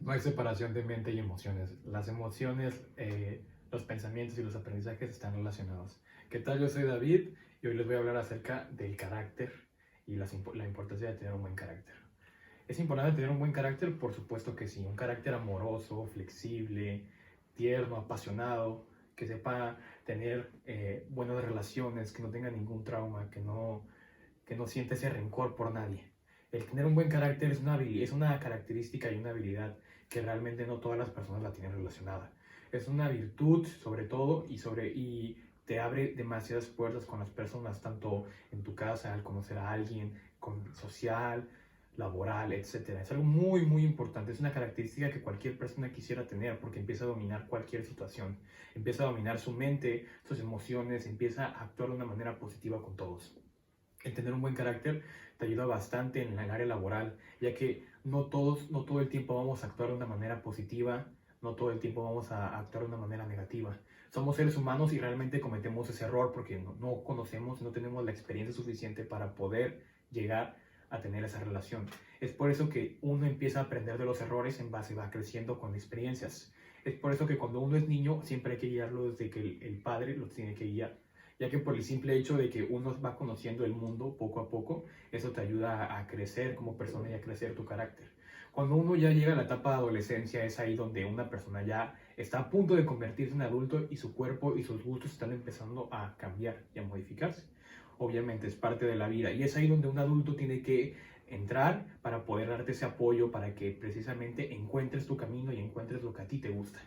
No hay separación de mente y emociones. Las emociones, los pensamientos y los aprendizajes están relacionados. ¿Qué tal? Yo soy David y hoy les voy a hablar acerca del carácter y la importancia de tener un buen carácter. ¿Es importante tener un buen carácter? Por supuesto que sí. Un carácter amoroso, flexible, tierno, apasionado, que sepa tener buenas relaciones, que no tenga ningún trauma, que no sienta ese rencor por nadie. El tener un buen carácter es una característica y una habilidad que realmente no todas las personas la tienen relacionada. Es una virtud sobre todo y te abre demasiadas puertas con las personas, tanto en tu casa, al conocer a alguien, social, laboral, etcétera. Es algo muy, muy importante. Es una característica que cualquier persona quisiera tener porque empieza a dominar cualquier situación. Empieza a dominar su mente, sus emociones, empieza a actuar de una manera positiva con todos. El tener un buen carácter te ayuda bastante en el área laboral, ya que no todo el tiempo vamos a actuar de una manera positiva, no todo el tiempo vamos a actuar de una manera negativa. Somos seres humanos y realmente cometemos ese error porque no conocemos, no tenemos la experiencia suficiente para poder llegar a tener esa relación. Es por eso que uno empieza a aprender de los errores en base, va creciendo con experiencias. Es por eso que cuando uno es niño siempre hay que guiarlo desde que el padre lo tiene que guiar, ya que por el simple hecho de que uno va conociendo el mundo poco a poco, eso te ayuda a crecer como persona y a crecer tu carácter. Cuando uno ya llega a la etapa de adolescencia, es ahí donde una persona ya está a punto de convertirse en adulto y su cuerpo y sus gustos están empezando a cambiar y a modificarse. Obviamente es parte de la vida y es ahí donde un adulto tiene que entrar para poder darte ese apoyo para que precisamente encuentres tu camino y encuentres lo que a ti te gusta.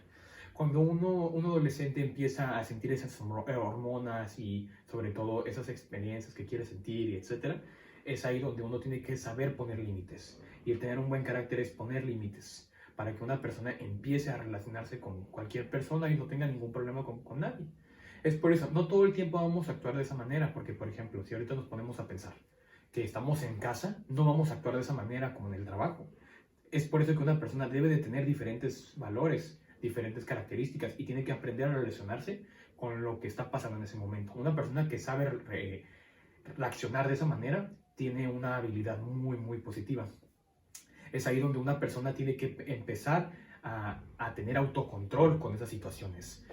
Cuando un adolescente empieza a sentir esas hormonas y sobre todo esas experiencias que quiere sentir y etcétera, es ahí donde uno tiene que saber poner límites. Y el tener un buen carácter es poner límites para que una persona empiece a relacionarse con cualquier persona y no tenga ningún problema con nadie. Es por eso, no todo el tiempo vamos a actuar de esa manera, porque por ejemplo, si ahorita nos ponemos a pensar que estamos en casa, no vamos a actuar de esa manera como en el trabajo. Es por eso que una persona debe de tener diferentes valores, diferentes características y tiene que aprender a relacionarse con lo que está pasando en ese momento. Una persona que sabe reaccionar de esa manera tiene una habilidad muy, muy positiva. Es ahí donde una persona tiene que empezar a tener autocontrol con esas situaciones,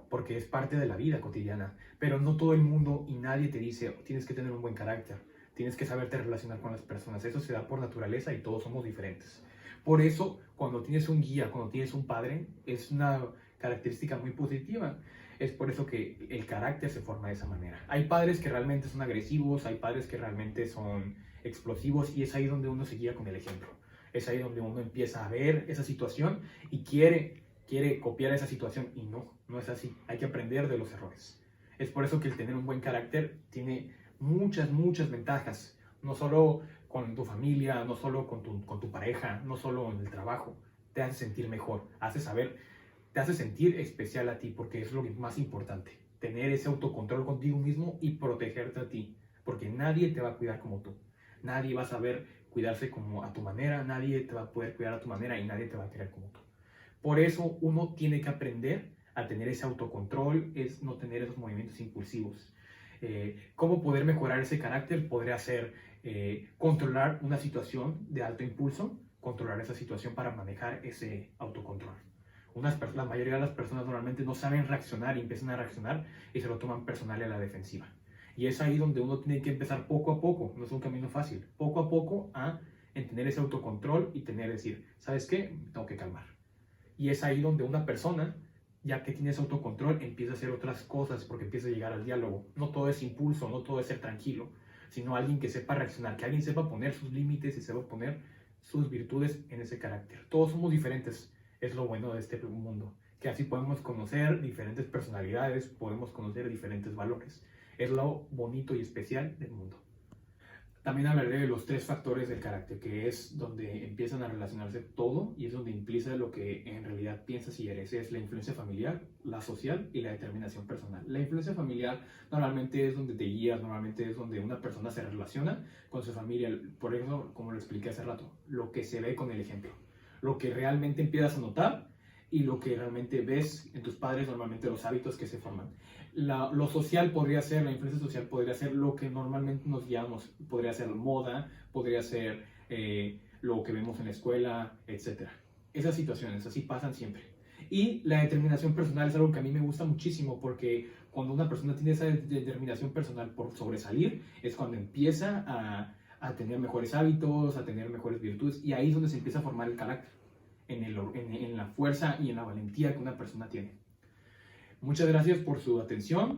porque es parte de la vida cotidiana. Pero no todo el mundo y nadie te dice, tienes que tener un buen carácter, tienes que saberte relacionar con las personas. Eso se da por naturaleza y todos somos diferentes. Por eso, cuando tienes un guía, cuando tienes un padre, es una característica muy positiva. Es por eso que el carácter se forma de esa manera. Hay padres que realmente son agresivos, hay padres que realmente son explosivos y es ahí donde uno se guía con el ejemplo. Es ahí donde uno empieza a ver esa situación y quiere copiar esa situación y no es así. Hay que aprender de los errores. Es por eso que el tener un buen carácter tiene muchas, muchas ventajas. No solo con tu familia, no solo con tu pareja, no solo en el trabajo. Te hace sentir mejor, te hace sentir especial a ti porque es lo más importante. Tener ese autocontrol contigo mismo y protegerte a ti. Porque nadie te va a cuidar como tú. Nadie va a saber cuidarse como a tu manera, nadie te va a poder cuidar a tu manera y nadie te va a querer como tú. Por eso uno tiene que aprender a tener ese autocontrol, es no tener esos movimientos impulsivos. ¿Cómo poder mejorar ese carácter? Podría ser controlar una situación de alto impulso, controlar esa situación para manejar ese autocontrol. La mayoría de las personas normalmente no saben reaccionar y empiezan a reaccionar y se lo toman personal a la defensiva. Y es ahí donde uno tiene que empezar poco a poco, no es un camino fácil, poco a poco a tener ese autocontrol y decir, ¿sabes qué? Me tengo que calmar. Y es ahí donde una persona, ya que tiene ese autocontrol, empieza a hacer otras cosas porque empieza a llegar al diálogo. No todo es impulso, no todo es ser tranquilo, sino alguien que sepa reaccionar, que alguien sepa poner sus límites y sepa poner sus virtudes en ese carácter. Todos somos diferentes, es lo bueno de este mundo, que así podemos conocer diferentes personalidades, podemos conocer diferentes valores. Es lo bonito y especial del mundo. También hablaré de los tres factores del carácter, que es donde empiezan a relacionarse todo y es donde implica lo que en realidad piensas y eres. Es la influencia familiar, la social y la determinación personal. La influencia familiar normalmente es donde te guías, normalmente es donde una persona se relaciona con su familia. Por eso, como lo expliqué hace rato, lo que se ve con el ejemplo, lo que realmente empiezas a notar y lo que realmente ves en tus padres, normalmente los hábitos que se forman. Lo social podría ser, la influencia social podría ser lo que normalmente nos guiamos, podría ser moda, podría ser lo que vemos en la escuela, etcétera. esas situaciones, así pasan siempre. Y la determinación personal es algo que a mí me gusta muchísimo porque cuando una persona tiene esa determinación personal por sobresalir, es cuando empieza a tener mejores hábitos, a tener mejores virtudes, y ahí es donde se empieza a formar el carácter, en la fuerza y en la valentía que una persona tiene. Muchas gracias por su atención.